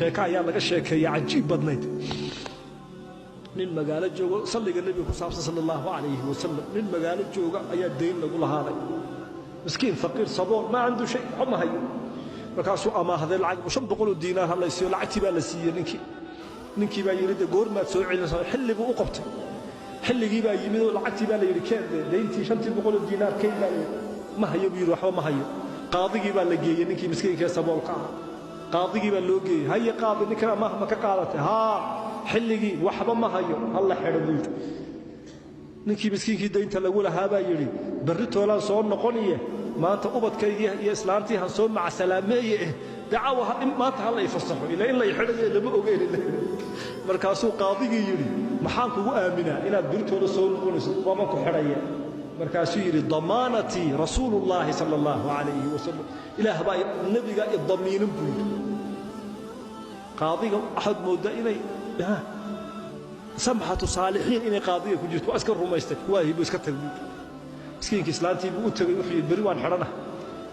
sheeka ayaa laga sheekeeyay cajiib badnayd nin magaalo joogo salliga nabiga ku saabsan sallallahu alayhi wasallam nin magaalo jooga ayaa deyn lagu lahaaday miskiin faqiir sabool ma عنده shay ma hayo markaasuu amaahday lacag 500 diinaar hal laysiyo lacagtii baa la siiyay ninkii baa yiri goormaad soo celinaysaa xilli buu u qabtay xilligii baa yimid oo lacagtii baa la yiri keen deyntii 500 diinaar keen baa ma hayo biir waxba ma hayo qaadigii baa la geeyay ninkii miskiinka saboolka ah qaadigii baa loo geeyay hay qaadi ninka amaah ma ka qaadatay ha xilligii waxba ma hayo alla xidhay ninkii miskiinkii deynta lagu lahaa baa yiri barri toolaan soo noqoniye maanta ubadkaygii iyo islaantii han soo mac salaameeyay dacwaha maanta hal ay fasaxo ila in la xidhay lama ogeyn markaasuu qaadigii yiri maxaan kugu aaminaa inaad birtooda soo noqonayso waama ku xidhaya markaasuu yiri damaanati rasuulullaahi sallallahu alayhi wasallam ilaah baa nabiga idamiinin buu qaadiga ahad mooda inay samxatu saalihiin inay qaadiga ku jirto askar rumaystay waahi buu iska tagay miskiinka islaantii buu u tagay wuxuu bari waan xidhana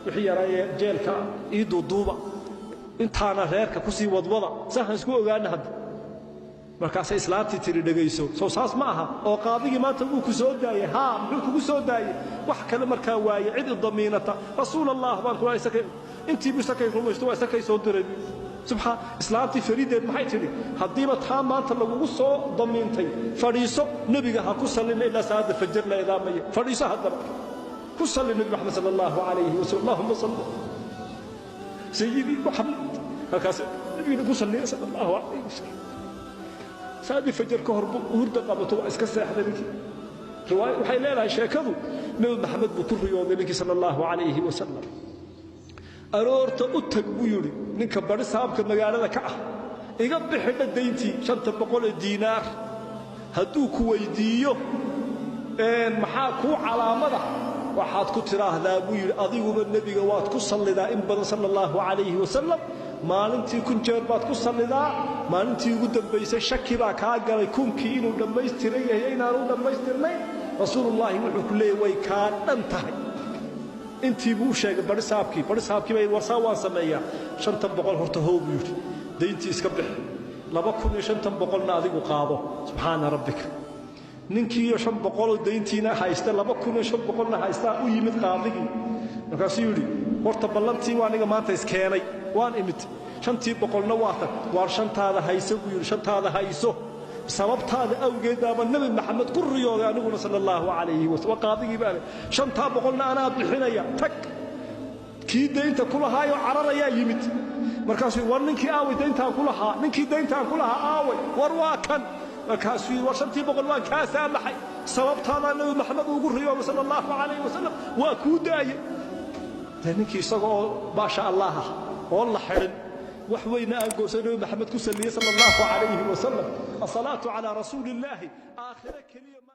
wixii yaraa jeelka ii duuduuba intaana reerka ku sii wadwada sahan isku ogaana hadda markaas islaantii tiri dhageyso soo saas ma aha oo qaadigii maanta uu ku soo daayay ha muxuu kugu soo daayay wax kale markaa waaye cid damiinata rasuulullaahi baan ku leeyahay intii bisakay rumaysto waa sakay soo diray subhaan islaantii fariideed maxay tiri hadiiba taa maanta lagu soo damiintay fariiso nabiga ha ku sallinay ila saada fajr la idaamay fariiso hadaba ku salli nabi muhammad sallallahu alayhi wa sallam allahumma salli sayyidi muhammad halkaas nabiga ku salli sallallahu alayhi wa sallam saadi fajr ka hor hurda qabato iska seexday riwaayad waxay leedahay sheekadu nabi muhammad buu ku riyooday ninkii sallallahu alayhi wa sallam aroorta u tag buu yiri ninka bari saabka magaalada ka ah iga bixida deyntii 500 diinaar haduu ku weydiiyo maxaa ku calaamada waxaad ku tiraahdaa buu yiri adiguba nabiga waad ku sallidaa in badan sallallahu alayhi wa sallam maalintii kun jeer baad ku sallidaa maalintii ugu dambeysay shaki baa ka galay kunkii inuu dhameystiray inaanu dhameystirnay rasuulullaahi wuxuu ku leeyahay way ka dhan tahay intii buu sheegay bari saabkii bay warsaa sameeyaa 500 horta hoob yiri deyntii iska bix 2500 na adigu qaado subhana rabbika ninkii 500 deyntiina haysta 2500 na haysta u yimid qaadigii markaasuu yiri horta ballantii waa aniga maanta iskeenay waan imid 500 na waa tag war shantaada hayso buu yiri shantaada hayso sababtaada awgeed ama nabi maxamed ku riyooday aniguna sallallahu alayhi wa sallam qaadigii baa 500 na ana bixinaya tag kii deynta kula haayo cararaya yimid markaasuu war ninkii aaway deynta kula haa ninkii deynta kula haa aaway war waa kan markaasuu war 500 waan ka saamaxay sababtaada nabi maxamed ugu riyooday sallallahu alayhi wa sallam waa ku daayay ninkii isagoo baasha allah oo la xirin وحوينا أنقوسنا محمد كسلي صلى الله عليه وسلم الصلاة على رسول الله آخر كلمة